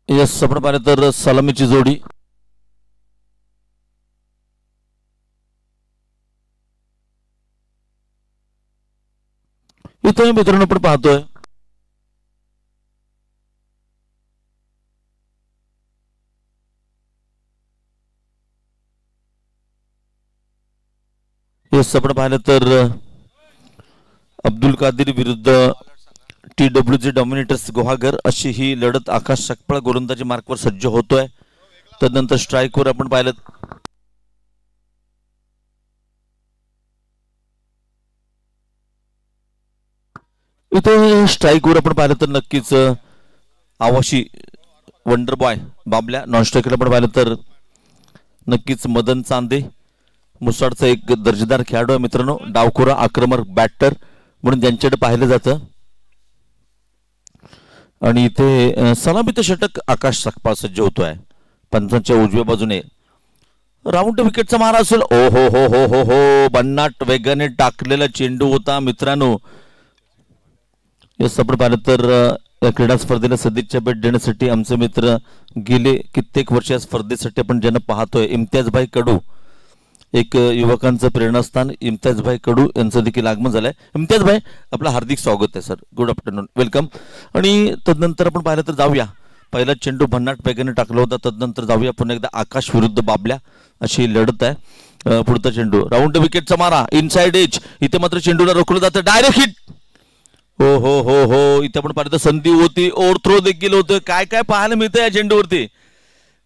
Yes आपण पाहिलं तर सलामीची जोडी इथे मित्रांनो आपण पाहतोय यस आपण पाहिलं तर अब्दुल कादिर विरुद्ध TWG डॉमिनेटर्स गुहागर अशी ही लढत आकाश सकपाळ गोलंदाजी मार्कवर सज्ज होतोय. तदनंतर स्ट्राईकवर आपण पाहिलं इथे स्ट्राईकवर आपण पाहिलं तर नक्कीच आवाशी वंडर बॉय बाबल्या. नॉन स्ट्राईकला आपण पाहिलं तर नक्कीच मदन चांदे मुसाडचा एक दर्जेदार खेळाडू आहे मित्रांनो. डावखोरा आक्रमक बॅटर म्हणून ज्यांच्याकडे पाहिलं जातं. आणि इथे सलामीचं षटक आकाश सकपाळ सज्ज होतोय. पंचांच्या उजव्या बाजूने राऊंड विकेटचा मारा असेल. ओ हो हो हो हो हो भन्नाट वेगाने टाकलेला चेंडू होता मित्रांनो. यस आपण पाहिलं तर या क्रीडा स्पर्धेला सदिच्छा भेट देण्यासाठी आमचे मित्र गेले कित्येक वर्ष या स्पर्धेसाठी आपण ज्यांना पाहतोय इम्तियाजभाई कडू एक युवकांचं प्रेरणास्थान इम्तियाजभाई कडू यांचं देखील आगमन झालंय. इम्तियाजभाई आपलं हार्दिक स्वागत आहे सर. Good afternoon welcome. आणि तदनंतर आपण पाहिलं तर जाऊया पहिला चेंडू भन्नाट वेगाने टाकला होता. तदनंतर जाऊया पुन्हा एकदा आकाश विरुद्ध बाबल्या अशी लढत आहे. पुढचा चेंडू राऊंड विकेटचा मारा इनसाइड एज. इथे मात्र चेंडूला रोखलं जातं डायरेक्ट हिट. हो हो हो हो इथे आपण पाहिलं तर संधी होती ओव्हरथ्रो देखील होतं. काय काय पाहायला मिळतं या चेंडूवरती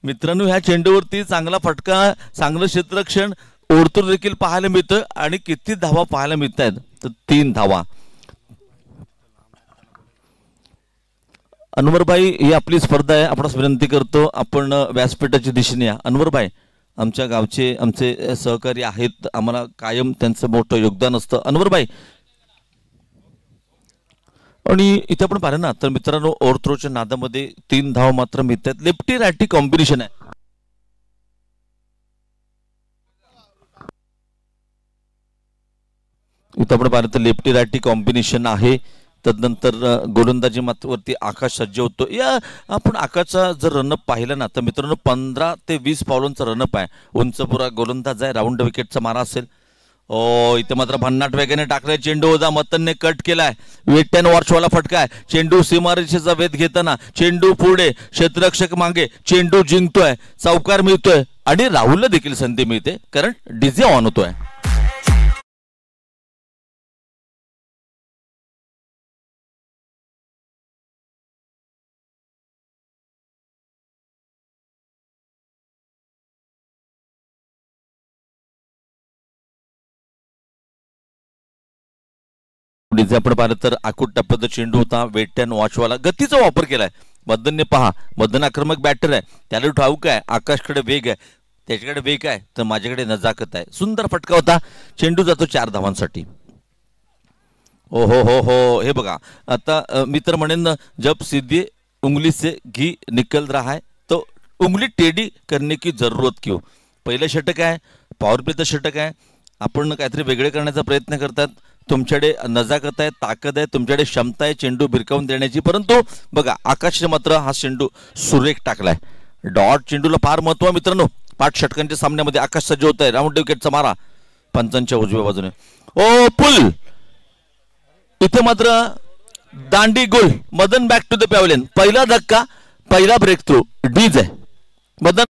मित्रांनो. ह्या चेंडूवरती चांगला फटका चांगलं क्षेत्ररक्षण ओव्हरथ्रो देखील पाहायला मिळतं. आणि किती धावा पाहायला मिळत आहेत तर 3 धावा. अनवरभाई ही आपली स्पर्धा आहे. आपणास विनंती करतो आपण व्यासपीठाच्या दिशेने या. अनवरभाई आमच्या गावचे आमचे सहकारी आहेत. आम्हाला कायम त्यांचं मोठं योगदान असतं अनवरभाई. आणि इथे आपण पाहिलं ना तर मित्रांनो ओव्हरथ्रोच्या नादामध्ये 3 धावा मात्र मिळतात. लेफ्टी रायटी कॉम्बिनेशन आहे. इथं आपण पाहिलं तर लेफ्टी रायटी कॉम्बिनेशन आहे. तदनंतर गोलंदाजी मात्रावरती आकाश सज्ज होतो. या आपण आकाशचा जर रनअप पाहिला ना तर मित्रांनो 15 ते 20 पावलांचा रनअप आहे. उंचपुरा गोलंदाज आहे. राऊंड विकेटचा मारा असेल. ओ इथे मात्र भन्नाट वेगाने टाकलाय चेंडू होता. मतनने कट केलाय. वेट अँड वॉचवाला फटका आहे. चेंडू सीमारेषेचा वेध घेताना चेंडू पुढे क्षेत्ररक्षक मागे चेंडू जिंकतोय. चौकार मिळतोय आणि राहुलला देखील संधी मिळते कारण डीजे ऑन होतोय. आपण पाहिलं तर आखूट टप्प्याचा चेंडू होता. वेट अँड वॉचवाला गतीचा वापर केलाय मदनने. पहा मदन आक्रमक बॅटर आहे. त्याला ठाऊक आहे आकाशकडे वेग आहे त्याच्याकडे वेग आहे तर माझ्याकडे नजाकत आहे. सुंदर फटका होता. चेंडू जातो 4 धावांसाठी. ओ हो हो हो हे बघा आता मी तर म्हणेन जब सीधे उंगली से घी निकल रहा है तो उंगली टेढ़ी करने की जरूरत क्यों. पहिलं षटक आहे पॉवर प्लेचं षटक आहे. आपण काहीतरी वेगळे करण्याचा प्रयत्न करतात. तुमच्याकडे नजाकत आहे ताकद आहे तुमच्याकडे क्षमता आहे चेंडू भिरकावून देण्याची. परंतु बघा आकाशने मात्र हा चेंडू सुरेख टाकलाय. डॉट चेंडूला फार महत्व आहे मित्रांनो. 5 षटकांच्या सामन्यामध्ये आकाश सज्ज होत आहे. राऊंड विकेटचा मारा पंचांच्या उजव्या बाजूने. ओ पुल इथे मात्र दांडी गोल. Madan back to the pavilion. पहिला धक्का पहिला ब्रेक थ्रू डीज आहे. मदन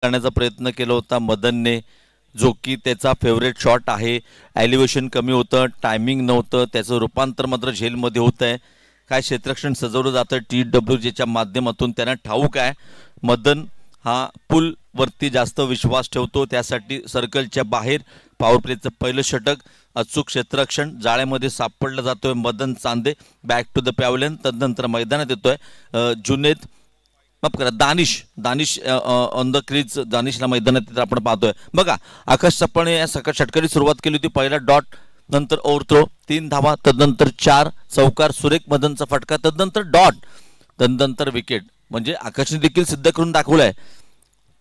करण्याचा प्रयत्न केला होता मदनने जो की त्याचा फेवरेट शॉट आहे. एलिव्हेशन कमी होतं टायमिंग नव्हतं त्याचं रूपांतर मात्र झेलमध्ये होत आहे. काय क्षेत्ररक्षण सजवलं जातं TWGच्या माध्यमातून त्यांना ठाऊक आहे. मदन हा पुल वरती जास्त विश्वास ठेवतो त्यासाठी सर्कलच्या बाहेर पॉवर प्लेचं पहिलं षटक अचूक क्षेत्ररक्षण जाळ्यामध्ये सापडलं जातोय. Madan Chande back to the pavilion. तदनंतर मैदानात येतोय जुनेद माफ करा दानिश ऑन द क्रीज. दानिशला मैदानात आपण पाहतोय. बघा आकाश सप्पाने या षटकाची सुरुवात केली होती. पहिला डॉट नंतर ओव्हरथ्रो 3 धावा, तदनंतर 4 चौकार, सुरेख मदनचा फटका, तदनंतर डॉट, तदनंतर विकेट. म्हणजे आकाशने देखील सिद्ध करून दाखवलंय,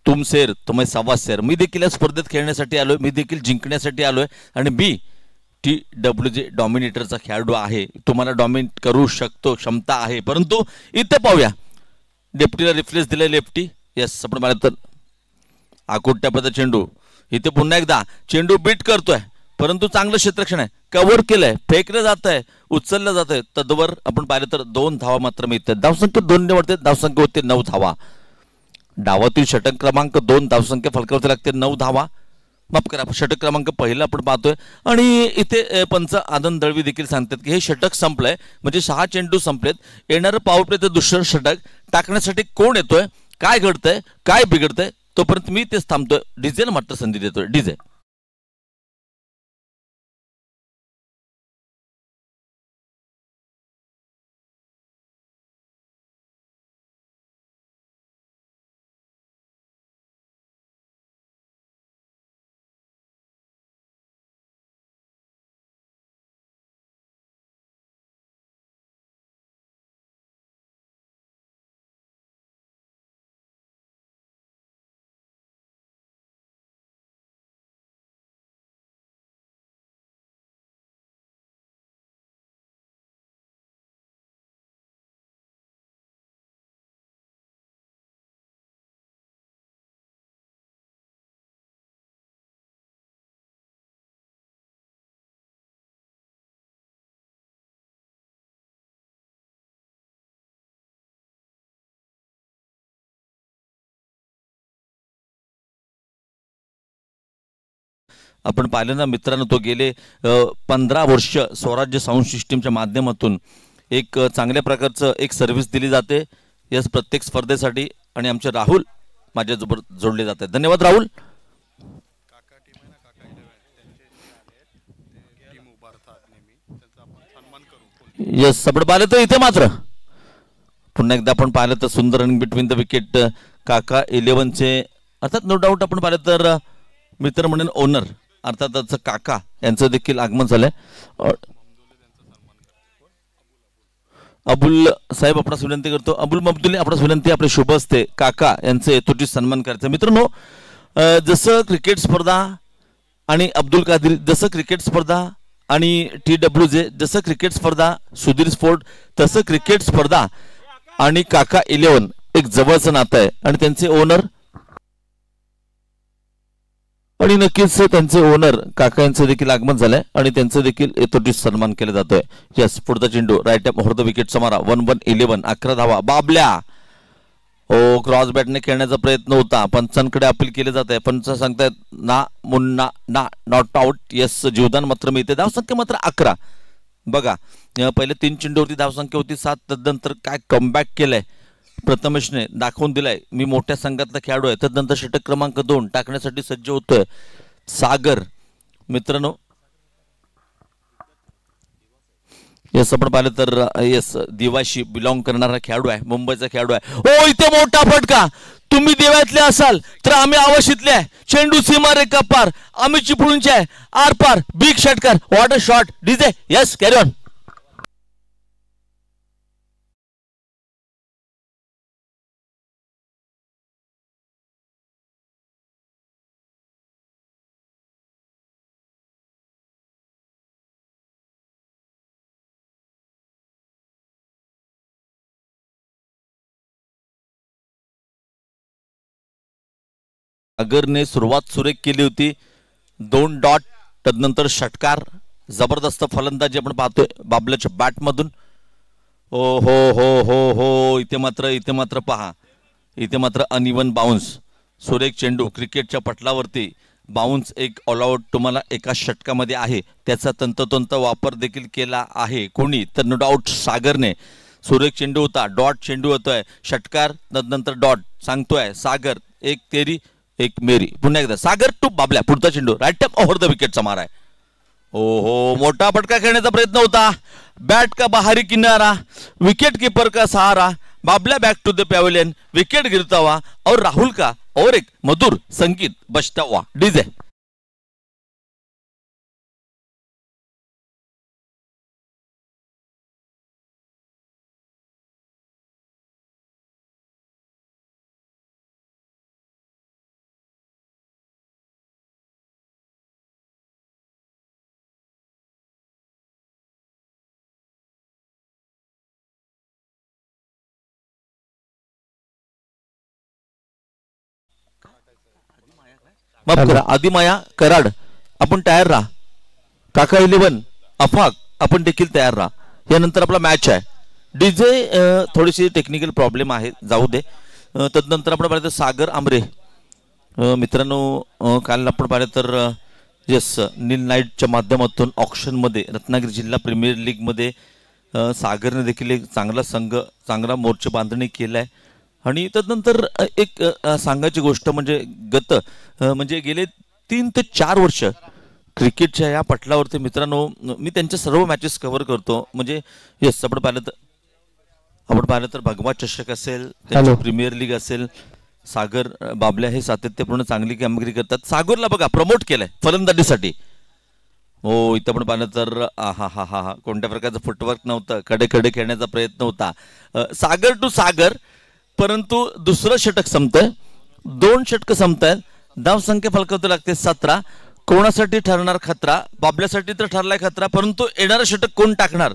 तुम शेर तुम्ही सव्वा शेर. मी देखील या स्पर्धेत खेळण्यासाठी आलोय, मी देखील जिंकण्यासाठी आलोय आणि मी TWJ डॉमिनेटरचा खेळाडू आहे. तुम्हाला डॉमिनेट करू शकतो, क्षमता आहे. परंतु इथे पाहूया, डेप्टीला रिफ्लेस दिलाय लेफ्टी. यस, आपण पाहिलं तर आकुट्यापदा चेंडू इथे पुन्हा एकदा चेंडू बीट करतोय, परंतु चांगलं क्षेत्ररक्षण आहे, कव्हर केलंय, फेकलं जात आहे, उचललं जात आहे. तदवर आपण पाहिलं तर 2 धावा मात्र मिळतात. धावसंख्या 2 ने वाढते, धावसंख्या होते 9 धावा. डावातील षटक क्रमांक 2, धावसंख्या फलकावरती लागते 9 धावा. माफ करा, षटक क्रमांक पहिला आपण पाहतोय. आणि इथे पंच आनंद दळवी देखील सांगतात की हे षटक संपलंय, म्हणजे 6 चेंडू संपलेत. येणारं पॉवर प्लेचं दुसरं षटक टाकण्यासाठी कोण येतोय, काय घडतंय, काय बिघडतंय, तोपर्यंत मी तेच थांबतोय. डीजेला मात्र संधी देतोय. डीजे आपण पाहिलं ना मित्रांनो, तो गेले 15 वर्ष स्वराज्य साऊंड सिस्टीमच्या माध्यमातून एक चांगल्या प्रकारचं एक सर्व्हिस दिली जाते याच प्रत्येक स्पर्धेसाठी. आणि आमचे राहुल माझ्यासोबत जोडले जात आहेत. धन्यवाद राहुल. यस, आपण पाहिलं तर इथे मात्र पुन्हा एकदा आपण पाहिलं तर सुंदर रनिंग बिटवीन द विकेट. काका 11चे अर्थात नो डाऊट आपण पाहिलं तर मित्र म्हणून ओनर अर्थातच काका यांचं देखील आगमन झालंय. अबुल साहेब आपणास विनंती करतो, अबुल मब्दुल्ले आपणास विनंती, आपले शुभ असते काका यांचे यथोचित सन्मान करायचा. मित्रांनो, जसं क्रिकेट स्पर्धा आणि अब्दुल कादिर, जसं क्रिकेट स्पर्धा आणि TWJ, जसं क्रिकेट स्पर्धा सुधीर स्पोर्ट, तसं क्रिकेट स्पर्धा आणि काका 11 एक जवळचं नातं आहे. आणि त्यांचे ओनर आणि नक्कीच त्यांचे ओनर काका यांचं देखील आगमन झालंय आणि त्यांचं देखील यथोचित सन्मान केला जातोय. यस, पुढचा चेंडू राईट अप होर द विकेट समारा. 1-1-11, 11 धावा. बाबल्या ओ क्रॉस बॅटने खेळण्याचा प्रयत्न होता, पंचांकडे अपील केले जात आहे. पंच सांगतायत ना मुन्ना ना, नॉट आउट. यस, जीवदान मात्र मिळते. धावसंख्या मात्र 11. बघा, पहिले 3 चेंडूवरती धावसंख्या होती 7, तदनंतर काय कमबॅक केलंय प्रथमेशने, दाखवून दिलाय मी मोठ्या संघातला खेळाडू आहे. तदनंतर षटक क्रमांक 2 टाकण्यासाठी सज्ज होतोय सागर. मित्रांनो, यस, आपण पाहिलं तर यस दिवाशी बिलॉंग करणारा खेळाडू आहे, मुंबईचा खेळाडू आहे. ओ इथे मोठा फटका. तुम्ही देवातले असाल तर आम्ही आवशितले आहे. चेंडू सीमा रेखा पार, आम्ही चिपळूणचे आहे आर पार. बिग षटकार, what a shot. DJ yes, carry on. सागरने सुरुवात सुरेख केली होती, 2 डॉट, तदनंतर षटकार, जबरदस्त फलंदाजी आपण पाहतोय बाबल्याच्या बॅट मधून. ओ हो हो हो हो, इथे मात्र पहा, इथे मात्र अनइवन बाउन्स. सुरेख चेंडू क्रिकेटच्या पटलावरती बाउन्स एक ऑल आउट तुम्हाला एका षटकामध्ये आहे, त्याचा तंतोतंत वापर देखील केला आहे कोणी तर नो डाऊट सागरने. सुरेख चेंडू होता, डॉट चेंडू होतोय, षटकार, तदनंतर डॉट. सांगतोय सागर, एक तेरी एक मेरी. पुन्हा एकदा सागर टू बाबल्या. पुढचा चेंडू राईट अप ओव्हर द विकेटचा मारा आहे. ओहो, मोठा फटका खेळण्याचा प्रयत्न होता, बैट का बाहरी किनारा, विकेट कीपर का सहारा, Babla back to the pavilion, wicket गिरता हुआ और राहुल का और एक मधुर संगीत बजता हुआ. डीजे माफ करा आदिमाया कराड आपण तयार राहा. काका 11 अफाक आपण देखील तयार राहा. यानंतर आपला मॅच आहे. डीजे थोडीशी टेक्निकल प्रॉब्लेम आहे जाऊ दे. तदनंतर आपण पाहिलं तर सागर आमरे मित्रांनो काल आपण पाहिलं तर येस नील नाईटच्या माध्यमातून ऑक्शनमध्ये रत्नागिरी जिल्हा प्रीमियर लीगमध्ये सागरने देखील एक चांगला संघ चांगला मोर्चा बांधणी केला आहे. आणि तदनंतर एक सांगायची गोष्ट म्हणजे म्हणजे गेले 3 ते 4 वर्ष क्रिकेटच्या या पटलावरती मित्रांनो मी त्यांच्या सर्व मॅचेस कव्हर करतो. म्हणजे येस आपण पाहिलं तर भगवा चषक असेल त्यांची प्रीमियर लीग असेल सागर बाबल्या हे सातत्यपूर्ण चांगली कामगिरी करतात. सागरला बघा प्रमोट केलंय फलंदाजीसाठी. हो इथं पण पाहिलं तर हा कोणत्या प्रकारचं फुटवर्क नव्हतं कडे खेळण्याचा प्रयत्न होता सागर टू सागर. परंतु दुसरं षटक संपतंय 2 षटकं संपतायत. धावसंख्या फलकावती लागते 17. कोणासाठी ठरणार खतरा बाबल्यासाठी तर ठरलाय खतरा परंतु येणारं षटक कोण टाकणार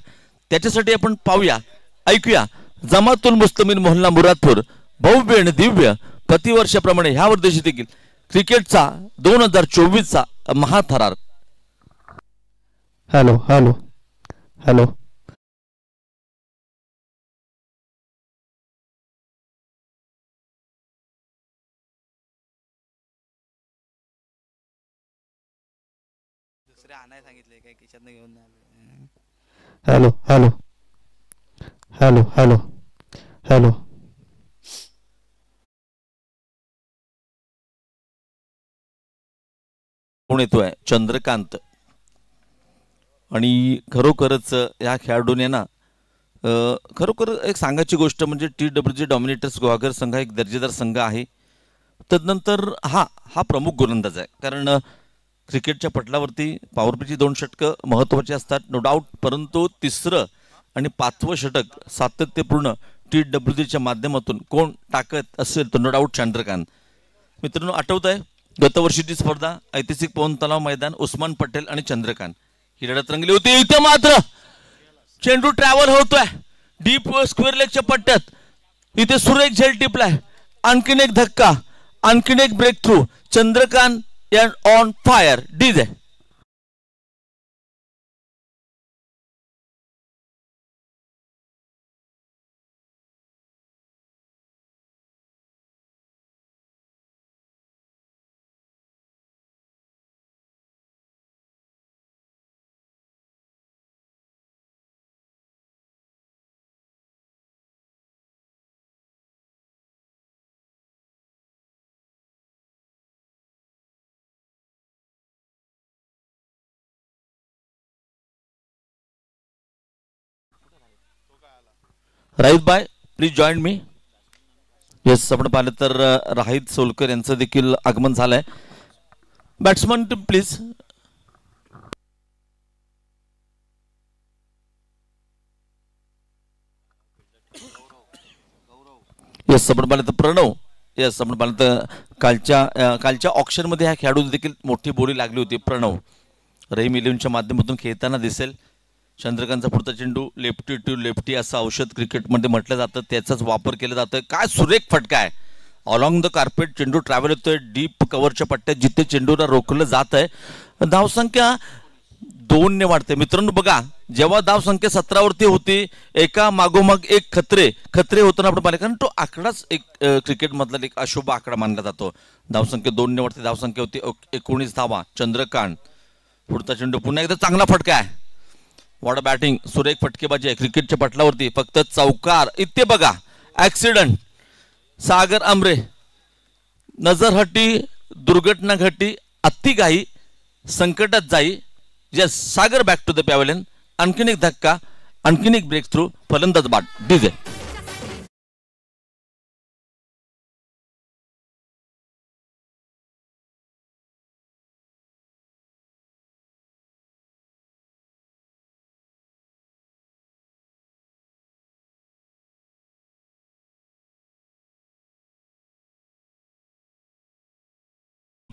त्याच्यासाठी आपण पाहूया ऐकूया. जमातुल मुस्लिमीन मोहल्ला मुरादपूर भव्य आणि दिव्य प्रतिवर्षाप्रमाणे ह्या वर्षी देखील क्रिकेटचा 2024चा महाथरार. Hello hello hello hello hello hello hello hello कोण येतोय चंद्रकांत. आणि खरोखरच या खेळाडूने ना खरोखर एक सांगायची गोष्ट म्हणजे TWG डॉमिनेटर्स गुहागर संघ एक दर्जेदार संघ आहे. तदनंतर हा प्रमुख गोलंदाज आहे कारण क्रिकेटच्या पटलावरती पॉवरप्लेची 2 षटकं महत्त्वाची असतात नो डाऊट. परंतु 3रं आणि 5वं षटक सातत्यपूर्ण TWGच्या माध्यमातून कोण टाकत असेल तर नो डाऊट चंद्रकांत. मित्रांनो आठवत आहे गतवर्षीची स्पर्धा ऐतिहासिक पवन तलाव मैदान उस्मान पटेल आणि चंद्रकांत ही लढत रंगली होती. इथे मात्र चेंडू ट्रॅव्हल होतोय डीप स्क्वेअर लेगच्या पट्ट्यात. इथे सुरेख झेल टिपलाय. आणखीन एक धक्का आणखीन एक breakthrough. Chandrakant on fire. DJ right by please join me. Yes आपण पाहिलं तर राहित सोलकर यांचं देखील आगमन झालंय. Batsman please. येस आपण पाहिलं तर प्रणव. येस आपण पाहिलं तर कालच्या ऑक्शन मध्ये ह्या खेळाडू देखील मोठी बोली लागली होती. प्रणव रहीम इलेव्हनच्या माध्यमातून खेळताना दिसेल. चंद्रकांतचा पुढचा चेंडू लेफ्टी टू लेफ्टी असं औषध क्रिकेटमध्ये म्हटलं जातं त्याचाच वापर केला जातोय. काय सुरेख फटका आहे अलॉंग द कार्पेट. चेंडू ट्रॅव्हल होतोय डीप कव्हरच्या पट्ट्यात जिथे चेंडूला रोखलं जात आहे. धावसंख्या 2ने वाढते. मित्रांनो बघा जेव्हा धावसंख्या 17वरती होती एका मागोमाग एक खतरे होताना आपण पाहिलं कारण तो आकडाच एक क्रिकेटमधला एक अशुभ आकडा मानला जातो. धावसंख्या 2ने वाढते. धावसंख्या होती 19 धावा. चंद्रकांत पुढचा चेंडू पुन्हा एकदा चांगला फटका आहे. वॉट बॅटिंग सुरेख फटकेबाजी आहे क्रिकेटच्या पटलावरती. फक्त चौकार. इथे बघा ऍक्सिडेंट. सागर आमरे नजर हटी दुर्घटना घटी अतिघाई संकटात जाई. Yes Sagar back to the pavilion. आणखीन एक धक्का आणखीन एक ब्रेक थ्रू. फलंदाज बाद. डीजे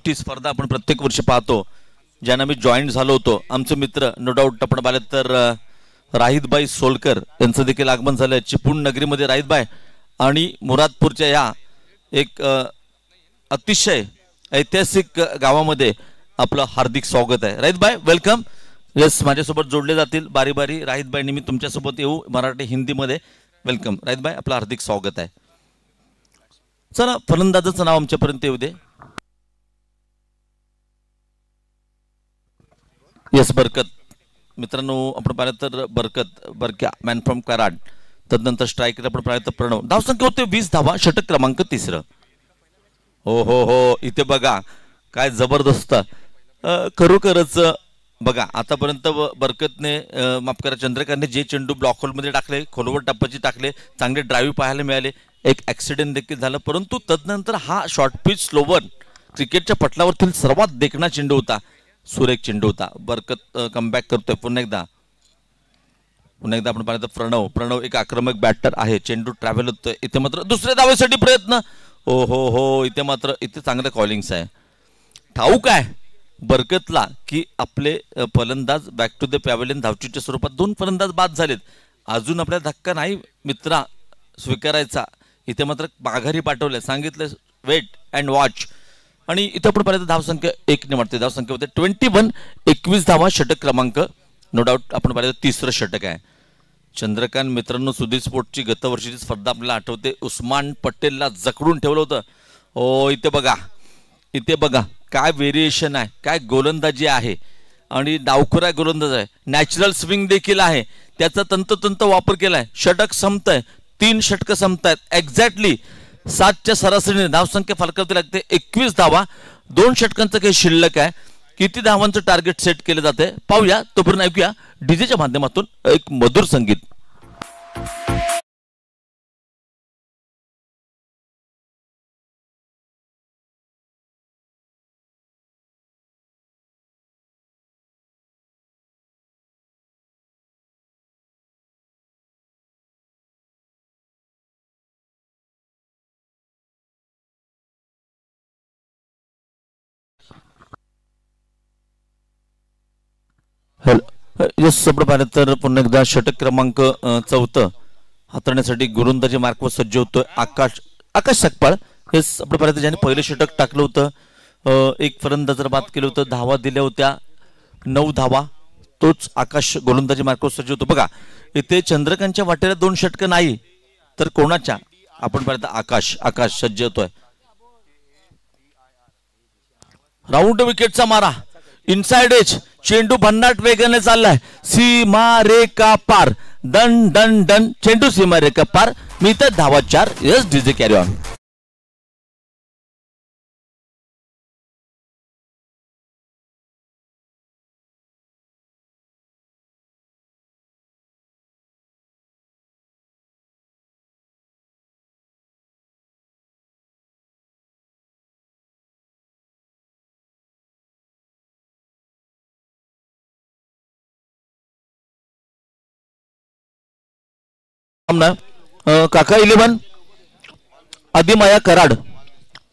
स्पर्धा आपण प्रत्येक वर्षी पाहतो ज्यांना मी जॉईन झालो होतो. आमचे मित्र नो डाऊट आपण पाहिलं तर राहितबाई सोलकर यांचं देखील आगमन झालंय चिपळूण नगरीमध्ये. राहितबाई आणि मुरादपूरच्या या एक अतिशय ऐतिहासिक गावामध्ये आपलं हार्दिक स्वागत आहे. राहित बाय वेलकम. यस, माझ्यासोबत जोडले जातील बारी बारी. राहित बाईंनी मी तुमच्यासोबत येऊ मराठी हिंदीमध्ये. वेलकम राहित बाय, आपलं हार्दिक स्वागत आहे. चला फलंदाजाचं नाव आमच्यापर्यंत येऊ दे. यस बरकत. मित्रांनो आपण पाहिलं तर बरक्या मॅन फ्रॉम कराड. तदनंतर स्ट्रायकर आपण पाहिलं तर प्रणव. धावसंख्या होते 20 धावा. षटक क्रमांक 3. हो हो हो, इथे बघा काय जबरदस्त खरोखरच. बघा आतापर्यंत बरकतने माफ करा चंद्रकांतने जे चेंडू ब्लॉक होलमध्ये टाकले, खोलवर टप्प्याची टाकले, चांगले ड्राईव्ह पाहायला मिळाले. एक ऍक्सिडेंट देखील झालं, परंतु तदनंतर हा शॉर्ट पिच स्लोवर क्रिकेटच्या पटलावरतील सर्वात देखणा चेंडू होता. सुरेख चेंडू होता. बरकत कमबॅक करतोय पुन्हा एकदा आपण पाहिलं तर प्रणव एक आक्रमक बॅटर आहे. चेंडू ट्रॅव्हल होतोय. इथे मात्र दुसऱ्या धावेसाठी प्रयत्न. हो हो हो, इथे चांगलं कॉलिंग्स आहे. ठाऊक आहे बरकतला की आपले फलंदाज बॅक टू द पॅव्हलियन धावचीच्या स्वरूपात 2 फलंदाज बाद झालेत. अजून आपल्याला धक्का नाही मित्रा स्वीकारायचा. इथे मात्र माघारी पाठवलंय, सांगितलं वेट अँड वॉच. आणि इथे आपण पाहिलं धावसंख्या 1 ने वाढते. धावसंख्या होते 21. 21 धावा. षटक क्रमांक नो डाऊट आपण पाहिलं 3रं षटक आहे. चंद्रकांत मित्रांनो सुधीर स्पोर्टची गतवर्षीची स्पर्धा आपल्याला आठवते. उस्मान पटेलला जखडून ठेवलं होतं. हो इथे बघा काय व्हेरिएशन आहे, काय गोलंदाजी आहे. आणि डावखुरा गोलंदाज आहे. नॅचरल स्विंग देखील आहे. त्याचा तंतोतंत वापर केलाय. षटक संपतंय. 3 षटकं संपतायत. एक्झॅक्टली 7च्या सरासरीने धावसंख्या फलकावती लागते. 21 धावा. 2 षटकांचं काही शिल्लक आहे. किती धावांचं टार्गेट सेट केलं जाते पाहूया. तोपर्यंत ऐकूया डीजेच्या माध्यमातून एक मधुर संगीत. यस आपण पाहिलं तर पुन्हा एकदा षटक क्रमांक 4 हाताळण्यासाठी गोलंदाजी मार्कवर सज्ज होतोय आकाश सकपाळ. हेच आपण पाहिलं ज्याने पहिलं षटक टाकलं होतं. एक फलंदाज बाद केलं होतं. धावा दिल्या होत्या 9 धावा. तोच आकाश गोलंदाजी मार्कवर सज्ज होतो. बघा इथे चंद्रकांतच्या वाटेला 2 षटकं नाही तर कोणाच्या आपण पाहिलं आकाश सज्ज होतोय. राऊंड विकेटचा मारा. Inside edge. चेंडू भन्नाट वेगाने चाललाय. सीमा रेखा पार. Done done done. चेंडू सीमा रेखा पार. मी तर धावा 4. Yes DJ carry on. काका 11 आदिमाया कराड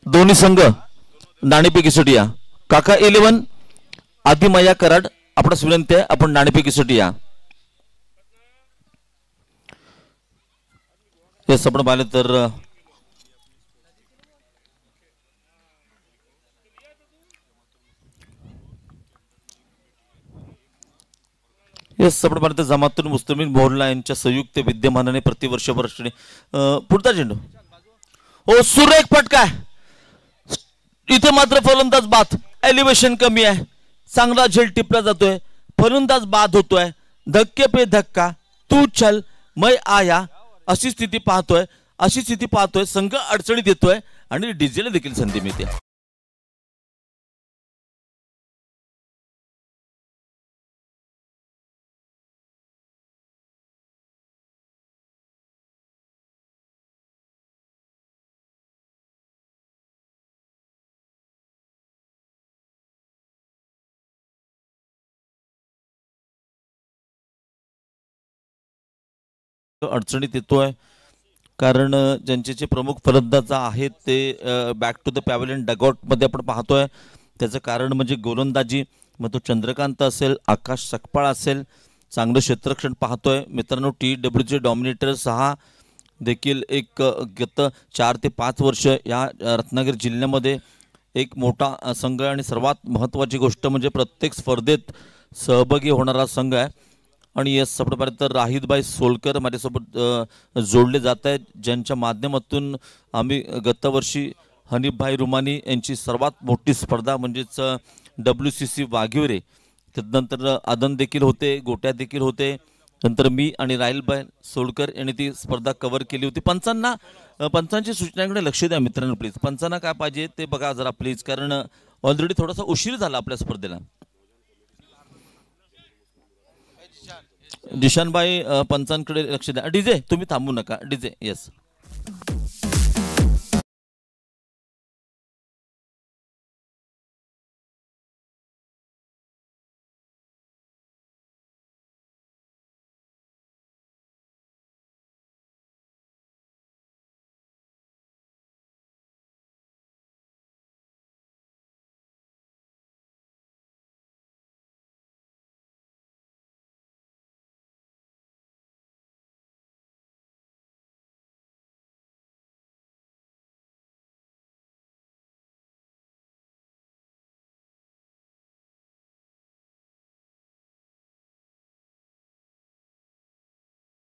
दोन्ही संघ नाणेफेकी सुटिया. काका 11 आदिमाया कराड आपणास विनंती आहे आपण नाणेफेकी सुटिया. यस आपण पाहिलं तर यस आपण पाहिलं तर जमातुल मुस्लिमीन मोहल्ला यांच्या संयुक्त विद्यमानाने प्रतिवर्ष पुढचा चेंडू. हो सुरेख फटका. इथे मात्र फलंदाज बाद. एलिव्हेशन कमी आहे. चांगला झेल टिपला जातोय. फलंदाज बाद होतोय. धक्के पे धक्का. तू चल मै आया अशी स्थिती पाहतोय. संघ अडचणीत येतोय आणि डीजेला देखील संधी मिळते. अडचणीत येतोय कारण ज्यांचे प्रमुख फलंदाज आहेत ते back to the pavilion dugout मध्ये आपण पाहतोय. त्याचं कारण म्हणजे गोलंदाजी. मग तो चंद्रकांत असेल, आकाश सकपाळ असेल, चांगलं क्षेत्ररक्षण पाहतोय. मित्रांनो TWचे डॉमिनेटर 6 देखील एक गत 4 ते 5 वर्ष या रत्नागिरी जिल्ह्यामध्ये एक मोठा संघ आहे आणि सर्वात महत्त्वाची गोष्ट म्हणजे प्रत्येक स्पर्धेत सहभागी होणारा संघ आहे. आणि येस आपण पाहिलं तर राहिदबाई सोलकर माझ्यासोबत जोडले जात आहेत, ज्यांच्या माध्यमातून आम्ही गतवर्षी हनीफभाई रुमानी यांची सर्वात मोठी स्पर्धा म्हणजेच WCC वाघिवरे, त्यानंतर आदन देखील होते, गोट्या देखील होते, नंतर मी आणि राहिलबाई सोलकर यांनी ती स्पर्धा कव्हर केली होती. पंचांची सूचनांकडे लक्ष द्या मित्रांनो प्लीज. पंचांना काय पाहिजे ते बघा जरा प्लीज, कारण ऑलरेडी थोडासा उशीर झाला आपल्या स्पर्धेला. जिशानबाई पंचांकडे लक्ष द्या. डीजे तुम्ही थांबू नका, डीजे येस.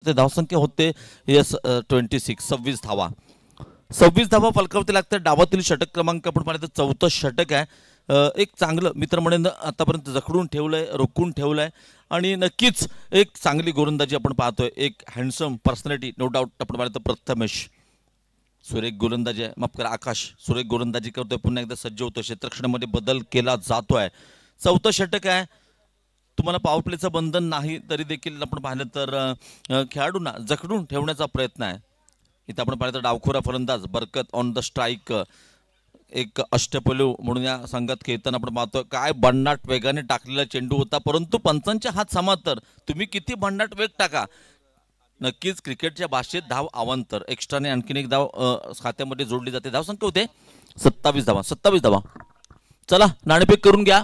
ते धावसंख्या होते येस 26 धावा. 26 धावा फलकावरती लागते. डावातील षटक क्रमांक आपण पाहिलं तर 4थं षटक आहे. एक चांगलं मित्र म्हणून आतापर्यंत जखडून ठेवलंय, रोखून ठेवलंय आणि नक्कीच एक चांगली गोलंदाजी आपण पाहतोय. एक हँडसम पर्सनॅलिटी नो डाऊट आपण पाहिलं तर प्रथमेश. सुरेख गोलंदाजी आहे, माफ करा आकाश सुरेख गोलंदाजी करतोय, पुन्हा एकदा सज्ज होतोय, क्षेत्ररक्षणामध्ये बदल केला जातोय. 4थं षटक आहे. तुम्हाला पॉवर प्लेचं बंधन नाही तरी देखील आपण पाहिलं तर खेळाडूंना जखडून ठेवण्याचा प्रयत्न आहे. इथं आपण पाहिलं तर डावखोरा फलंदाज बरकत ऑन द स्ट्राईक, एक अष्टपैलू म्हणून या संघात खेळताना आपण पाहतो. काय भन्नाट वेगाने टाकलेला चेंडू होता, परंतु पंचांच्या हात समांतर. तुम्ही किती भन्नाट वेग टाका, नक्कीच क्रिकेटच्या भाषेत धाव अवांतर एक्स्ट्राने आणखीन एक धाव खात्यामध्ये जोडली जाते. धाव संख्या होते 27 धावा. 27 धावा. चला नाणेफेक करून घ्या.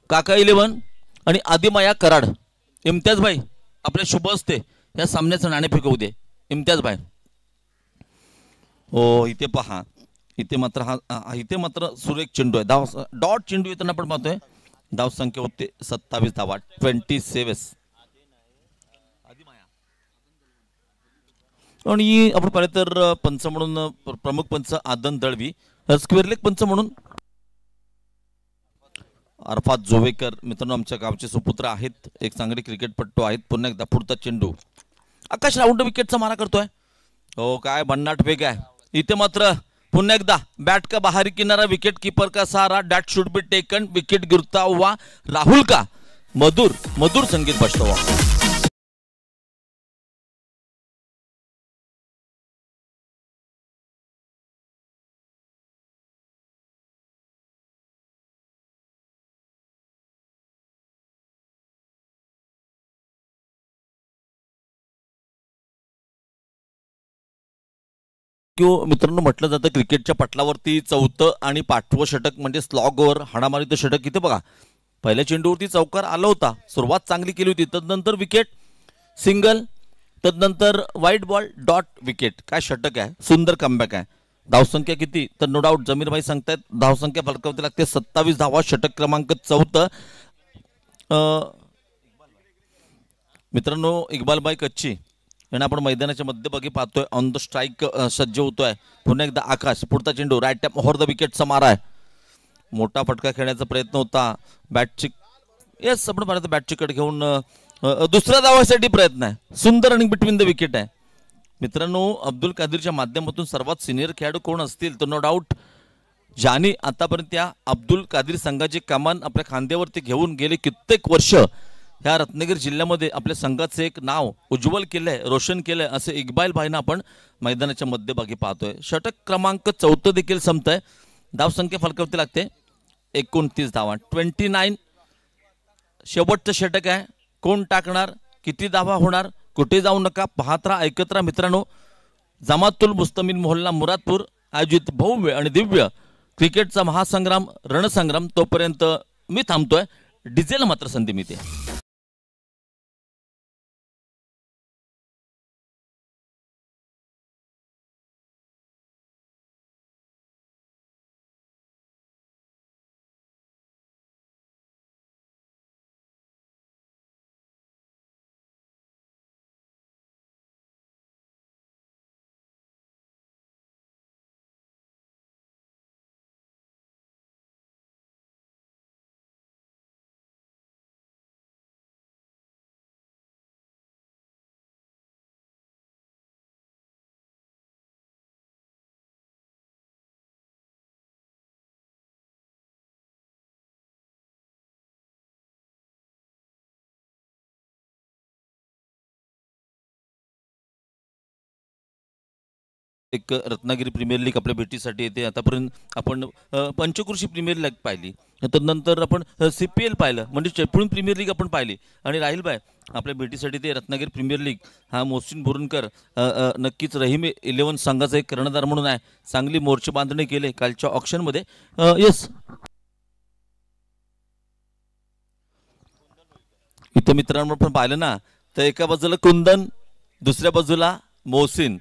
काका 11 आणि आदिमाया कराड. इम्तियाज भाई आपल्या शुभ असते या सामन्याचं नाणेफेक होऊ दे. इम्तियाज भाई हो इथे पहा, इथे मात्र सुरेख चेंडू आहे. धाव डॉट चेंडू येताना आपण पाहतोय. धाव संख्या होते 27 धावा. 27. आणि आपण पाहिलं तर पंच म्हणून प्रमुख पंच आदन दळवी, स्क्वेअरलेग पंच म्हणून अरफात जोवेकर. मित्रांनो आमच्या गावचे सुपुत्र आहेत, एक चांगले क्रिकेटपट्टू आहेत. पुन्हा एकदा पुढचा चेंडू आकाश राऊंड विकेटचा मारा करतोय. हो काय भन्नाट वेग आहे. इथे मात्र पुन्हा एकदा बॅट का बाहरी किनारा, विकेट कीपर का सहारा, that should be taken, wicket गिरता हुआ राहुल का मधुर मधुर संगीत बजता हुआ. मित्रांनो म्हटलं जातं क्रिकेटच्या पटलावरती 4थं आणि 5वं षटक म्हणजे स्लॉग ओव्हर हाणामारीचं षटक. इथे बघा पहिल्या चेंडूवरती चौकार आला होता, सुरुवात चांगली केली होती, तदनंतर विकेट सिंगल, तदनंतर वाईट बॉल डॉट विकेट. काय षटक आहे, सुंदर कमबॅक आहे. धावसंख्या किती तर नो डाऊट जमीरभाई सांगतायत धावसंख्या फलकावरती लागते 27 धावा. षटक क्रमांक 4. मित्रांनो इक्बालबाई कच्ची यांना आपण मैदानाच्या मध्यभागी पाहतोय. ऑन द स्ट्राईक सज्ज होतोय. पुन्हा एकदा आकाश, पुढचा चेंडू राईट टॅप ओव्हर द विकेटचा मारा आहे. मोठा फटका खेळण्याचा प्रयत्न होता. बॅटची येस आपण पाहिलं बॅटची कट घेऊन दुसऱ्या धावासाठी प्रयत्न आहे. सुंदर रनिंग बिटवीन द विकेट आहे. मित्रांनो अब्दुल कादीरच्या माध्यमातून सर्वात सिनियर खेळाडू कोण असतील तर नो डाऊट ज्यांनी आतापर्यंत या अब्दुल कादीर संघाची कमान आपल्या खांद्यावरती घेऊन गेले कित्येक वर्ष ह्या रत्नागिरी जिल्ह्यामध्ये आपल्या संघाचं एक नाव उज्ज्वल केलंय, रोशन केलंय, असे इक्बाल भाईंना आपण मैदानाच्या मध्यभागी पाहतोय. षटक क्रमांक 4 देखील संपतंय. धावसंख्या फलकावरती लागते 29 धावा. 29. शेवटचं षटक आहे. कोण टाकणार, किती धावा होणार, कुठे जाऊ नका, पाहत राहा, ऐकत राहा मित्रांनो. जमातुल मुस्तमिन मोहल्ला मुरादपूर आयोजित भव्य आणि दिव्य क्रिकेटचा महासंग्राम रणसंग्राम. तोपर्यंत मी थांबतोय. डिझेल मात्र संधी मिळते. एक रत्नागिरी प्रीमियर लीग आपल्या भेटीसाठी येते. आतापर्यंत आपण पंचकृषी प्रीमियर लीग पाहिली, नंतर आपण CPL पाहिलं, म्हणजे चिपळूण प्रीमियर लीग आपण पाहिली. आणि राहील बाय आपल्या भेटीसाठी ते रत्नागिरी प्रीमियर लीग. हा मोहसिन बोरनकर नक्कीच रहीम 11 संघाचा एक कर्णधार म्हणून आहे. चांगली मोर्चे बांधणी केले कालच्या ऑक्शनमध्ये. येस, इथं मित्रांनो आपण पाहिलं ना, तर एका बाजूला कुंदन, दुसऱ्या बाजूला मोहसिन.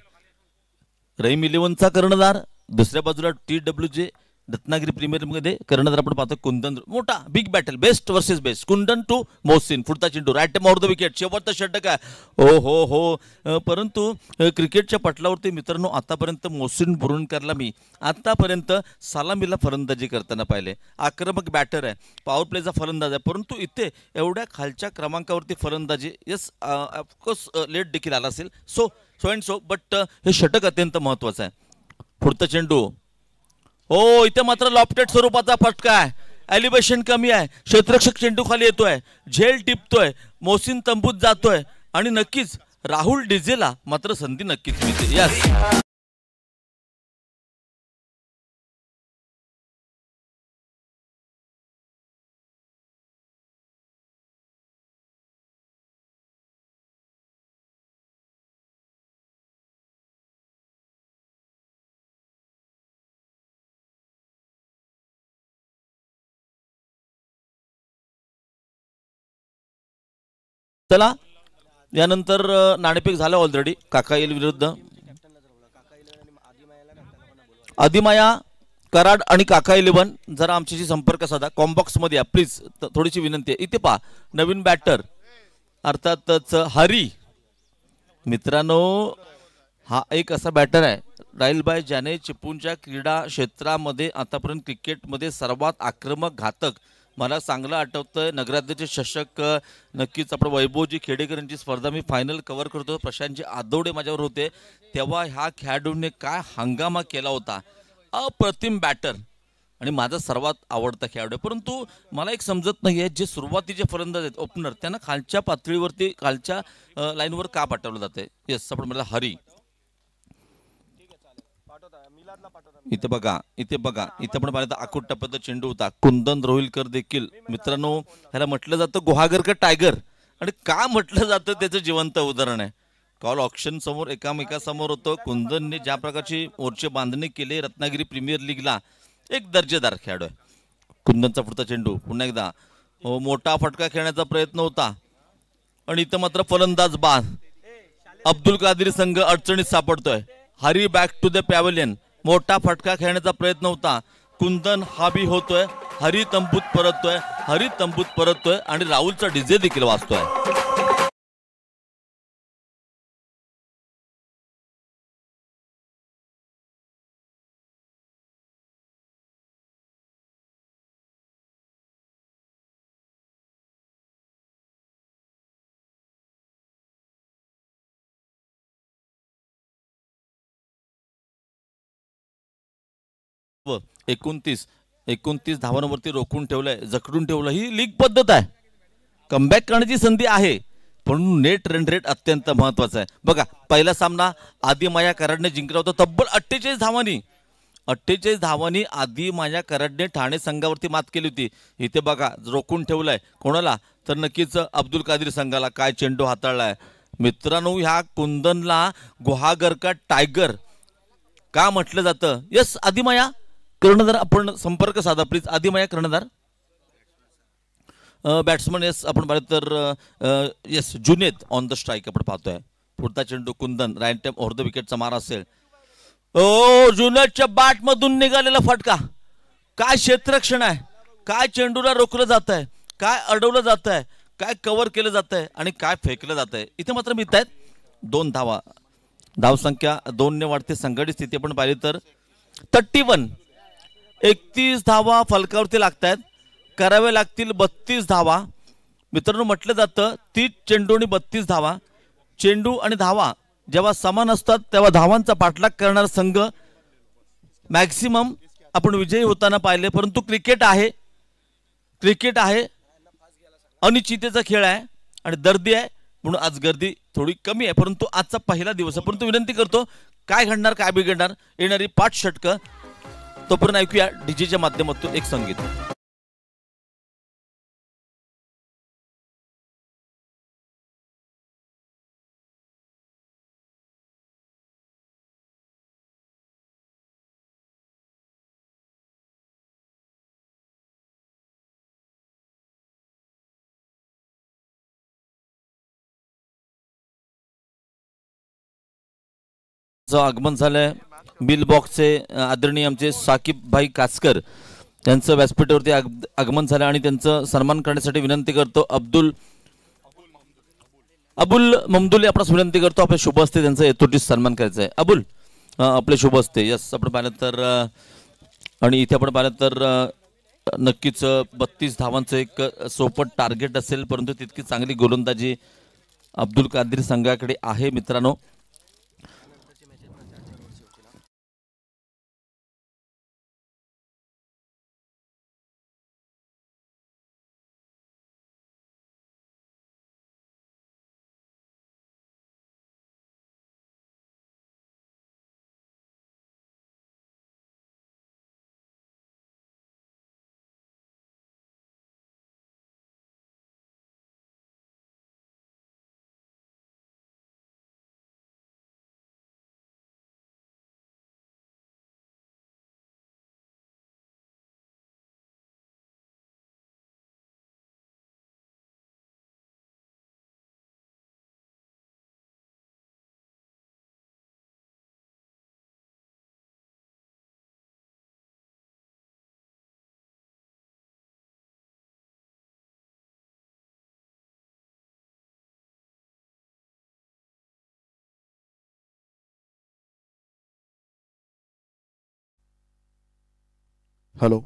रहीम 11चा कर्णधार, दुसऱ्या बाजूला TWJ रत्नागिरी प्रीमियर मध्ये कर्णधार आपण पाहतो कुंदन. मोठा big battle, best versus best. Kundan to Mohsin, पुढचा चेंडू right time off the wicket, शेवटचा षटक आहे. ओ हो हो. परंतु क्रिकेटच्या पटलावरती मित्रांनो आतापर्यंत मोहसिन बोरनकरला मी आतापर्यंत सलामीला फलंदाजी करताना पाहिले. आक्रमक बॅटर आहे, पॉवर प्लेचा फलंदाज आहे, परंतु इथे एवढ्या खालच्या क्रमांकावरती फलंदाजी, येस ऑफकोर्स लेट देखील आला असेल, सो अँड सो, बट हे षटक अत्यंत महत्वाचं आहे. पुढचा चेंडू, हो इथे मात्र लॉफ्टेड स्वरूपाचा फटका आहे. एलिव्हेशन कमी आहे, क्षेत्ररक्षक चेंडू खाली येतोय, झेल टिपतोय, मोहसिन तंबूत जातोय आणि नक्कीच राहुल डिझेला मात्र संधी नक्कीच मिळते. यस, चला यानंतर नाणेफेक झालं ऑलरेडी. काका येईल विरुद्ध आदिमाया कराड आणि काका 11. जरा आमच्याशी संपर्क साधा, कॉम्बॉक्स मध्ये या प्लीज, थोडीशी विनंती आहे. इथे पहा नवीन बॅटर अर्थातच हरी. मित्रांनो हा एक असा बॅटर आहे राहिल बाय ज्याने चिपळूणच्या क्रीडा क्षेत्रामध्ये आतापर्यंत क्रिकेटमध्ये सर्वात आक्रमक घातक, मला चांगलं आठवतंय नगराध्यक्ष चषक, नक्कीच आपण वैभवजी खेडेकर यांची स्पर्धा मी फायनल कव्हर करतो, प्रशांतजी आदवडे माझ्यावर होते तेव्हा. ह्या खेळाडूने काय हंगामा केला होता, अप्रतिम बॅटर आणि माझा सर्वात आवडता खेळाडू. परंतु मला एक समजत नाहीये, जे सुरुवातीचे फलंदाज आहेत ओपनर, त्यांना खालच्या पातळीवरती खालच्या लाईनवर का पाठवलं जाते. येस, आपण मला हरी. इथे बघा, इथे बघा, इथे आपण पाहिलं आखूट टप्प्यात चेंडू होता. कुंदन रोहिलकर देखील मित्रांनो ह्याला म्हटलं जातं गुहागर का टायगर, आणि का म्हटलं जातं त्याचं जिवंत उदाहरण आहे. कॉल ऑप्शन समोर एकामेकासमोर होतं. कुंदनने ज्या प्रकारची मोर्चे बांधणी केली रत्नागिरी प्रीमियर लीगला, एक दर्जेदार खेळाडू आहे. कुंदनचा पुढचा चेंडू पुन्हा एकदा मोठा फटका खेळण्याचा प्रयत्न होता आणि इथं मात्र फलंदाज बाद. अब्दुल कादिर संघ अडचणीत सापडतोय. हरी बॅक टू द पॅव्हलियन, मोठा फटका खेळण्याचा प्रयत्न होता. कुंदन हाबी होतोय, हरी तंबूत परततोय, हरी तंबूत परततोय आणि राहुलचा डीजे देखील वाजतोय. व 29 धावांवरती रोखून ठेवलंय, जखडून ठेवलं. ही लीग पद्धत आहे, कमबॅक करण्याची संधी आहे, पण नेट रन रेट अत्यंत महत्वाचा आहे. बघा पहिला सामना आदिमाया कराडने जिंकला होता तब्बल 48 धावांनी. 48 धावांनी आदिमाया कराडने ठाणे संघावरती मात केली होती. इथे बघा रोखून ठेवलंय कोणाला, तर नक्कीच अब्दुल कादिर संघाला. काय चेंडू हाताळलाय मित्रांनो. ह्या कुंदनला गुहागर का टायगर का म्हटलं जातं. यस, आदिमाया कर्णधार, आपण संपर्क साधा प्लीज. आदिमाया कर्णधार, बॅट्समन येस आपण पाहिलं तर yes Juned on the strike आपण पाहतोय. पुढचा चेंडू Kundan, right time over the विकेटचा मार असेल. ओ जुनेदच्या बॅट मधून निघालेला फटका, काय क्षेत्ररक्षण आहे, काय चेंडूला रोखलं जात आहे, काय अडवलं जात आहे, काय कव्हर केलं जात आहे आणि काय फेकलं जात आहे. इथे मात्र मिळत आहेत 2 धावा. धावसंख्या 2 ने वाढते. संघटित स्थिती आपण पाहिली तर 31, 31 धावा फलकावरती लागत आहेत. करावे लागतील 32 धावा. मित्रांनो म्हटलं जातं 30 चेंडू आणि 32 धावा. चेंडू आणि धावा जेव्हा समान असतात तेव्हा धावांचा पाठलाग करणारा संघ मॅक्सिमम आपण विजयी होताना पाहिले. परंतु क्रिकेट आहे, अनिश्चिततेचा खेळ आहे आणि दर्दी आहे, म्हणून आज गर्दी थोडी कमी आहे. परंतु आजचा पहिला दिवस आहे. परंतु विनंती करतो काय घडणार, काय बिघडणार, येणारी 5 षटकं. तोपर्यंत ऐकूया डीजेच्या माध्यमातून एक संगीत. आगमन झालंय बिल बॉक्सचे आदरणीय आमचे साकीब भाई कासकर त्यांचं व्यासपीठावरती आगमन झालं आणि त्यांचं सन्मान करण्यासाठी विनंती करतो. अबुल ममदुले आपणास विनंती करतो. आपल्या शुभ हस्ते त्यांचा यथोचित सन्मान करायचा आहे. अबुल आपले शुभ हस्ते. यस, आपण पाहिलं तर आणि इथे आपण पाहिलं तर नक्कीच 32 धावांचं एक सोपट टार्गेट असेल, परंतु तितकी चांगली गोलंदाजी अब्दुल कादीर संघाकडे आहे मित्रांनो. Hello,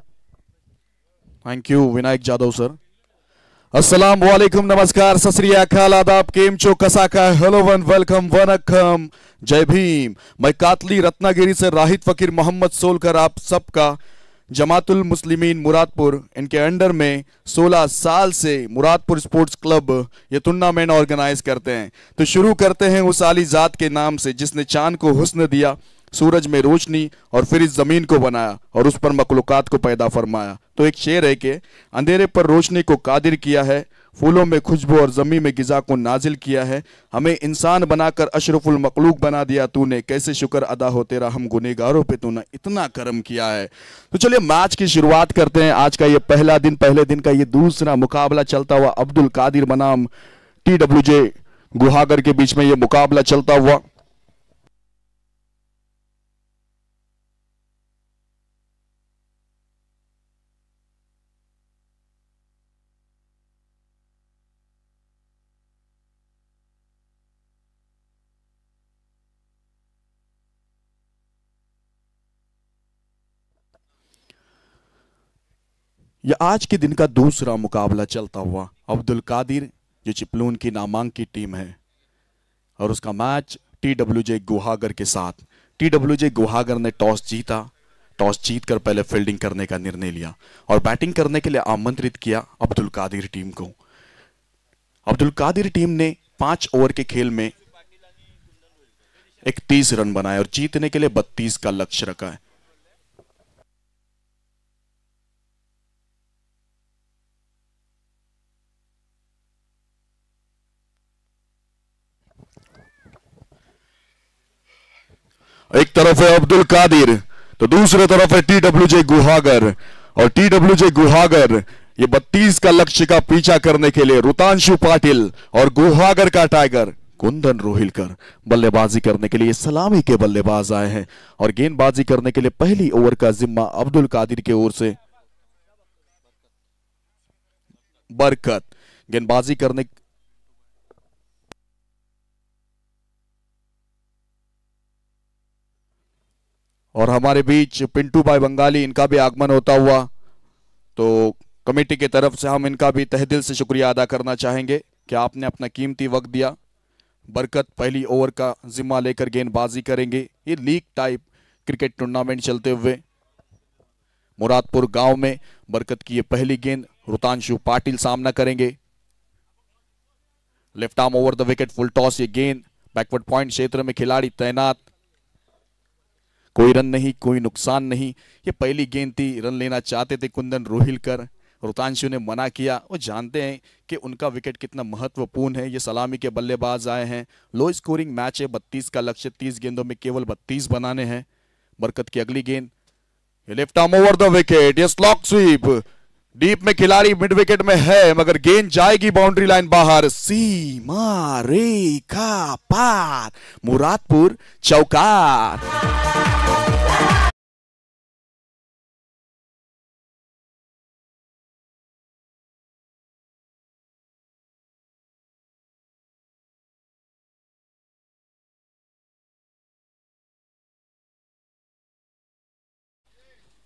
thank you Vinayak Jadhav sir. अस्सलाम वालेकुम, नमस्कार, सत श्री अकाल, आदाब, केम चो, कसा काय, हेलो वन, वेलकम, वनकम, जय भीम. मैं कातली रत्नागिरी से राहिद फकीर मोहम्मद सोलकर आप सबका जमातुल मुस्लिमीन मुरादपुर इनके अंडर में 16 साल से मुरादपुर स्पोर्ट्स क्लब ये टूर्नामेंट ऑर्गेनाइज करते हैं. तो शुरू करते हैं उस आली जात के नाम से जिसने चांद को हुस्न दिया, सूरज में रोशनी और फिर इस जमीन को बनाया और उस पर मखलूकात को पैदा फरमाया. तो एक शेर है कि अंधेरे पर रोशनी को कादिर किया है, फूलों में खुशबू और जमीन में गिजा को नाजिल किया है, हमें इंसान बनाकर अशरफुल मखलूक बना दिया तूने, कैसे शुक्र अदा हो तेरा हम गुनहगारों पे तूने इतना करम किया है. तो चलिए मैच की शुरुआत करते हैं. आज का ये पहला दिन, पहले दिन का ये दूसरा मुकाबला चलता हुआ अब्दुल कादिर बनाम TWJ गुहागर के बीच में ये मुकाबला चलता हुआ. यह आज के दिन का दूसरा मुकाबला चलता हुआ अब्दुल कादिर जो चिपलून की नामांकित टीम है और उसका मैच TWJ गुहागर के साथ. TWJ गुहागर ने टॉस जीता. टॉस जीतकर पहले फील्डिंग करने का निर्णय लिया और बैटिंग करने के लिए आमंत्रित किया अब्दुल कादिर टीम को. अब्दुल कादिर टीम ने 5 ओवर के खेल में 31 रन बनाए और जीतने के लिए 32 का लक्ष्य रखा है. एक तरफ है अब्दुल कादिर तो दूसरी तरफ है TWJ गुहागर और TWJ गुहागर ये 32 का लक्ष्य का पीछा करने के लिए रुतांशु पाटिल और गुहागर का टाइगर कुंदन रोहिलकर बल्लेबाजी करने के लिए सलामी के बल्लेबाज आए हैं और गेंदबाजी करने के लिए पहली ओवर का जिम्मा अब्दुल कादिर की ओर से बरकत गेंदबाजी करने. और हमारे बीच पिंटू भाई बंगाली, इनका भी आगमन होता हुआ, तो कमेटी की तरफ से हम इनका भी तहे दिल से शुक्रिया अदा करना चाहेंगे कि आपने अपना कीमती वक्त दिया. बरकत पहली ओवर का जिम्मा लेकर गेंदबाजी करेंगे. ये लीग टाइप क्रिकेट टूर्नामेंट चलते हुए मुरादपुर गांव में बरकत की ये पहली गेंद. रुतांशु पाटिल सामना करेंगे. Left arm over the wicket, full toss. ये गेंद बैकवर्ड पॉइंट क्षेत्र में खिलाड़ी तैनात कोई रन नहीं, कोई नुकसान नहीं। ये पहली गेंद थी, रन लेना चाहते थे कुंदन रोहिलकर, रुतांशु ने मना किया। वो जानते हैं कि उनका विकेट कितना महत्वपूर्ण है। ये सलामी के बल्लेबाज आए हैं। लो स्कोरिंग मैच है, 32 का लक्ष्य, 30 गेंदों में केवल 32 बनाने हैं। बरकत की अगली गेंद, left arm over the wicket, ये स्लॉग स्वीप, डीप में खिलाड़ी मिड विकेट में है, मगर गेंद जाएगी बाउंड्री लाइन बाहर। सीमा रेखा पार, मुरादपुर चौकार।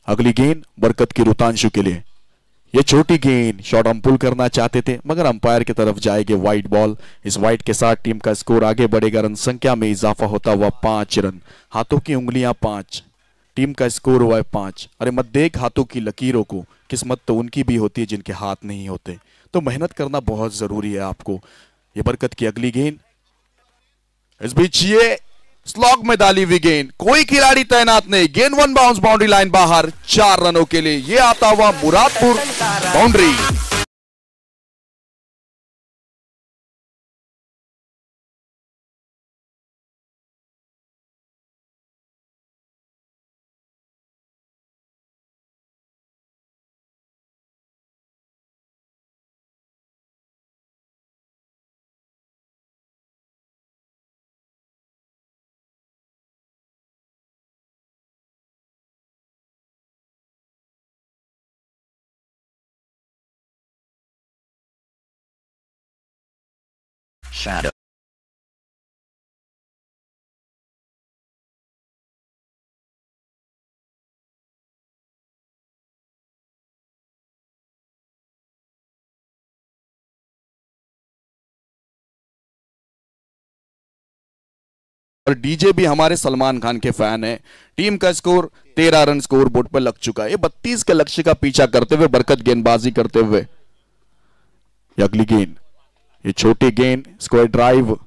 अगली गेंद बरकत की रुतांशु के लिए। ये छोटी गेंद, शॉट हम पुल करना चाहते थे, मगर अंपायर की तरफ जाएगी वाइड बॉल। इस वाइड के साथ टीम का स्कोर आगे बढ़ेगा, रन संख्या में इजाफा होता हुआ 5 रन। हाथों की उंगलियां 5, टीम का स्कोर हुआ है 5। अरे मत देख हाथों की लकीरों को, किस्मत तो उनकी भी होती है जिनके हाथ नहीं होते। तो मेहनत करना बहुत जरूरी है आपको। ये बरकत की अगली गेंद, इस बीच ये स्लॉग में डाली हुई गेंद, कोई खिलाड़ी तैनात नहीं, गेंद वन बाउंस बाउंड्री लाइन बाहर, 4 रनों के लिए। ये आता हुआ मुरादपुर बाउंड्री। Shadow. और डीजे भी हमारे सलमान खान के फैन है। टीम का स्कोर 13 रन स्कोर बोर्ड पर लग चुका है। ये 32 के लक्ष्य का पीछा करते हुए बरकत गेंदबाजी करते हुए। अगली गेंद, ये छोटी गेंद, स्क्वायर ड्राइव,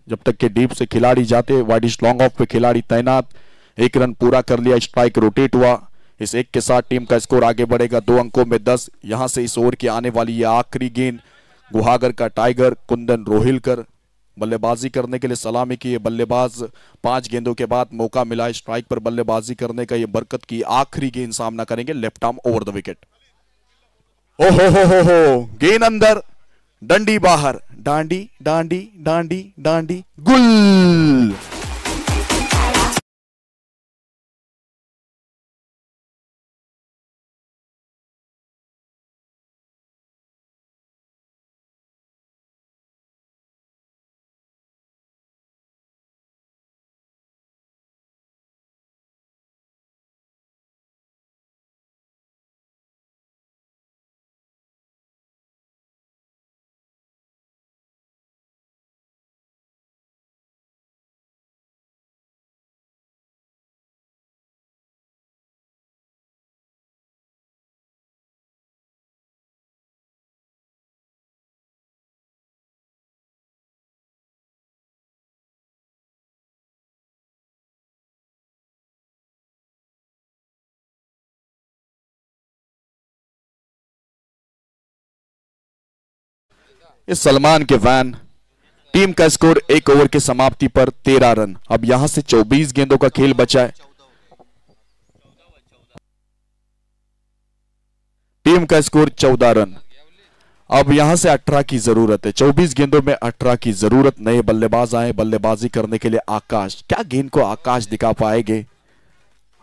जब तक के डीप से खिलाड़ी जाते, वाइड लॉन्ग ऑफ पे खिलाड़ी तैनात। 1 रन पूरा कर लिया, स्ट्राइक रोटेट हुआ। इस 1 के साथ टीम का स्कोर आगे बढ़ेगा 2 अंकों में 10। यहां से इस ओवर की आने वाली ये आखिरी गेंद, गुहागर का टाइगर कुंदन रोहिलकर बल्लेबाजी करने के लिए सलामी की। ये बल्लेबाज 5 गेंदों के बाद मौका मिला स्ट्राइक पर बल्लेबाजी करने का। ये बरकत की आखिरी गेंद सामना करेंगे, left arm over the wicket. हो गेंद अंदर, डंडी बाहर, डांडी डांडी डांडी डांडी, गुल। इस सलमान के फैन। टीम का स्कोर 1 ओवर की समाप्ति पर 13 रन। अब यहां से 24 गेंदों का खेल बचा है। टीम का स्कोर 14 रन। अब यहां से 18 की जरूरत है। 24 गेंदों में 18 की जरूरत। नए बल्लेबाज आए बल्लेबाजी करने के लिए। आकाश, क्या गेंद को आकाश दिखा पाएंगे?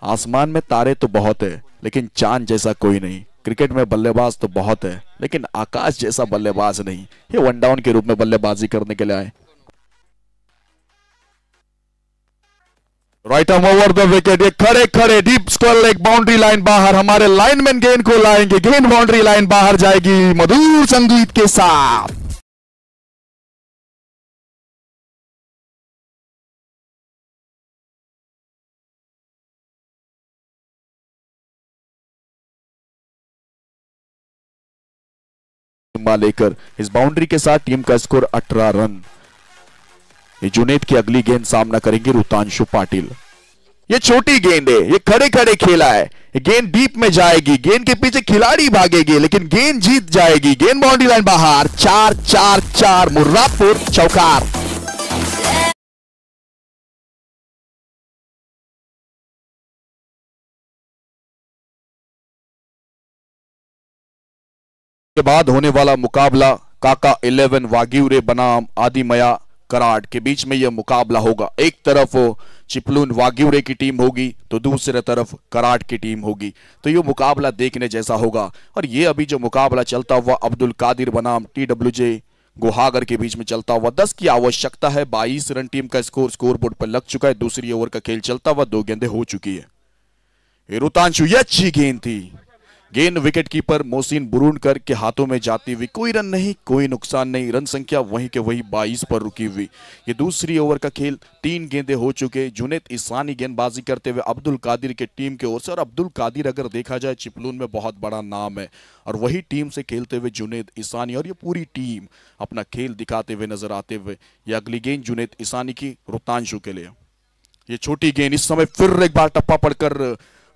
आसमान में तारे तो बहुत है, लेकिन चांद जैसा कोई नहीं। क्रिकेट में बल्लेबाज तो बहुत है, लेकिन आकाश जैसा बल्लेबाज नहीं। ये वन डाउन के रूप में बल्लेबाजी करने के लिए आए। Right arm over the wicket, ये खड़े खड़े deep square leg, boundary line बाहर। हमारे लाइनमैन गेंद को लाएंगे, गेंद बाउंड्री लाइन बाहर जाएगी मधुर संगीत के साथ। लेकर इस बाउंड्री के साथ टीम का स्कोर 18 रन। जुनैद की अगली गेंद सामना करेंगे रुतांशु पाटिल। ये छोटी गेंद है, ये खड़े खड़े खेला है, गेंद डीप में जाएगी, गेंद के पीछे खिलाड़ी भागेगी लेकिन गेंद जीत जाएगी। गेंद बाउंड्री लाइन बाहर। 4-4-4 मुर्रादपुर चौकार। के बाद होने वाला मुकाबला काका 11 वागीवरे बनाम आदिमया कराड़ के बीच में यह मुकाबला होगा। एक तरफ चिपलून वागीवरे की टीम होगी तो दूसरी तरफ कराड़ की टीम होगी। तो यह मुकाबला देखने जैसा होगा। और यह अभी जो मुकाबला चलता हुआ अब्दुल कादिर बनाम TWJ गुहागर के बीच में चलता हुआ 10 की आवश्यकता है। 22 रन टीम का स्कोर बोर्ड पर लग चुका है। दूसरी ओवर का खेल चलता हुआ 2 गेंदें हो चुकी है। रुतांशु, ये अच्छी गेंद थी। गेंद विकेट कीपर मोहसिन बुरुनकर के हाथों में जाती हुई, कोई रन नहीं, कोई नुकसान नहीं, रन संख्या वहीं के वहीं 22 पर रुकी हुई। ये दूसरी ओवर का खेल 3 गेंदें हो चुके। जुनेद इसानी गेंदबाजी करते हुए अब्दुल कादिर के टीम की ओर से। और अब्दुल कादिर अगर देखा जाए चिपलून में बहुत बड़ा नाम है और वही टीम से खेलते हुए जुनेद इसानी और ये पूरी टीम अपना खेल दिखाते हुए नजर आते हुए। ये अगली गेंद जुनेद इसानी की रुतांशु के लिए। ये छोटी गेंद इस समय फिर एक बार टप्पा पड़कर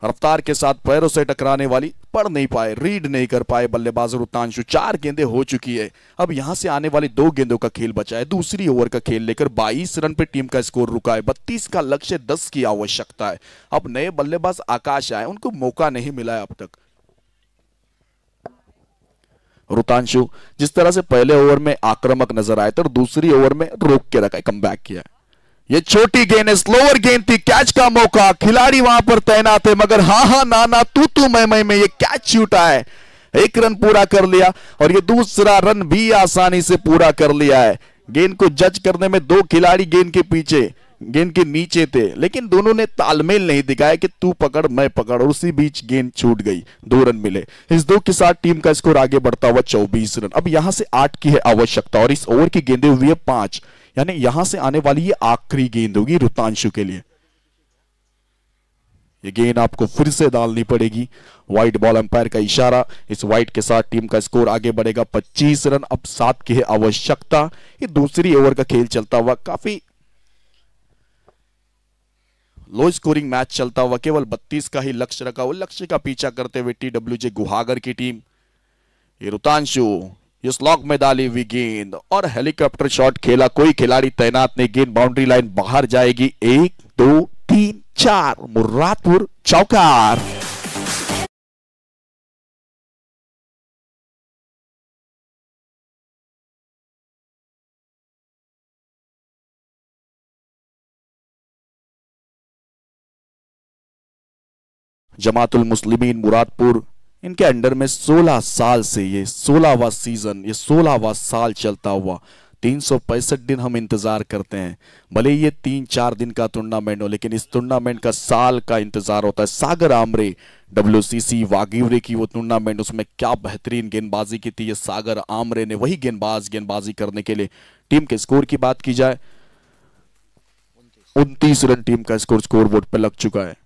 रफ्तार के साथ पैरों से टकराने वाली, पढ़ नहीं पाए, रीड नहीं कर पाए बल्लेबाज रुतांशु। 4 गेंदें हो चुकी है। अब यहां से आने वाली 2 गेंदों का खेल बचा है। दूसरी ओवर का खेल लेकर 22 रन पे टीम का स्कोर रुका है। 32 का लक्ष्य, 10 की आवश्यकता है। अब नए बल्लेबाज आकाश आए, उनको मौका नहीं मिला है अब तक। रुतांशु जिस तरह से पहले ओवर में आक्रामक नजर आए थे और दूसरी ओवर में रोक के रखा है, कमबैक किया। ये छोटी गेंद है, स्लोअर गेंद थी, कैच का मौका, खिलाड़ी वहां पर तैनात है मगर हाँ ना तू मैं में ये कैच छूटा है। 1 रन पूरा कर लिया और ये दूसरा रन भी आसानी से पूरा कर लिया है। गेंद को जज करने में 2 खिलाड़ी गेंद के पीछे, गेंद के नीचे थे लेकिन दोनों ने तालमेल नहीं दिखाया कि तू पकड़ मैं पकड़, और उसी बीच गेंद छूट गई। 2 रन मिले। इस 2 के साथ टीम का स्कोर आगे बढ़ता हुआ 24 रन। अब यहां से 8 की है आवश्यकता और इस ओवर की गेंदें हुई है 5, यानी यहां से आने वाली ये आखिरी गेंद होगी रुतांशु के लिए। ये गेंद आपको फिर से डालनी पड़ेगी। व्हाइट बॉल अंपायर का इशारा। इस व्हाइट के साथ टीम का स्कोर आगे बढ़ेगा 25 रन। अब 7 की है आवश्यकता। ये दूसरी ओवर का खेल चलता हुआ काफी लो स्कोरिंग मैच चलता हुआ, केवल 32 का ही लक्ष्य रखा। वो लक्ष्य का पीछा करते हुए TWJ गुहागर की टीम। ये रुतांशु इस लॉक में डाली हुई गेंद और हेलीकॉप्टर शॉट खेला, कोई खिलाड़ी तैनात नहीं। गेंद बाउंड्री लाइन बाहर जाएगी। 1 2 3 4 मुर्रादपुर चौकार। जमातुल मुस्लिमीन मुरादपुर, इनके अंडर में 16 साल से ये 16वां सीजन, ये 16वां साल चलता हुआ। 365 दिन हम इंतजार करते हैं, भले ये 3-4 दिन का टूर्नामेंट हो लेकिन इस टूर्नामेंट का साल का इंतजार होता है। सागर आमरे WCC वागीवरे की वो टूर्नामेंट, उसमें क्या बेहतरीन गेंदबाजी की थी ये सागर आमरे ने। वही गेंदबाजी करने के लिए टीम के स्कोर की बात की जाए 29 रन टीम का स्कोर बोर्ड पर लग चुका है।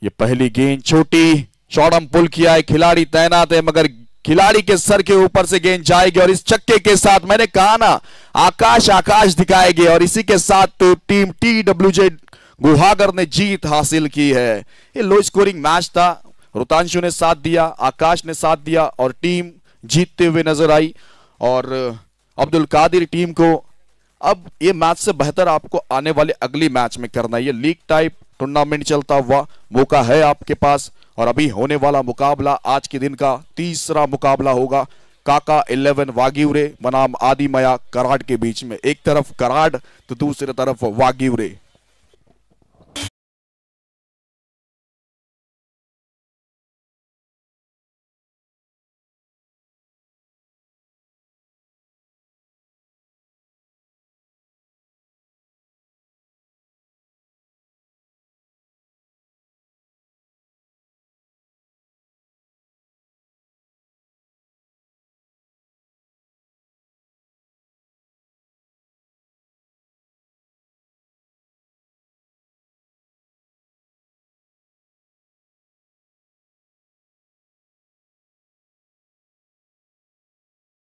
ये पहली गेंद छोटी, चौड़म पुल किया है, खिलाड़ी तैनात है मगर खिलाड़ी के सर के ऊपर से गेंद जाएगी और इस चक्के के साथ मैंने कहा ना आकाश दिखाएगी और इसी के साथ तो टीम TWJ गुहागर ने जीत हासिल की है। ये लो स्कोरिंग मैच था। रुतांशु ने साथ दिया, आकाश ने साथ दिया और टीम जीतते हुए नजर आई। और अब्दुल कादिर टीम को अब ये मैच से बेहतर आपको आने वाले अगली मैच में करना है। ये लीग टाइप टूर्नामेंट चलता हुआ मौका है आपके पास। और अभी होने वाला मुकाबला आज के दिन का तीसरा मुकाबला होगा काका 11 वागीवरे बनाम आदिमया कराड़ के बीच में। एक तरफ कराड़ तो दूसरी तरफ वागीवरे।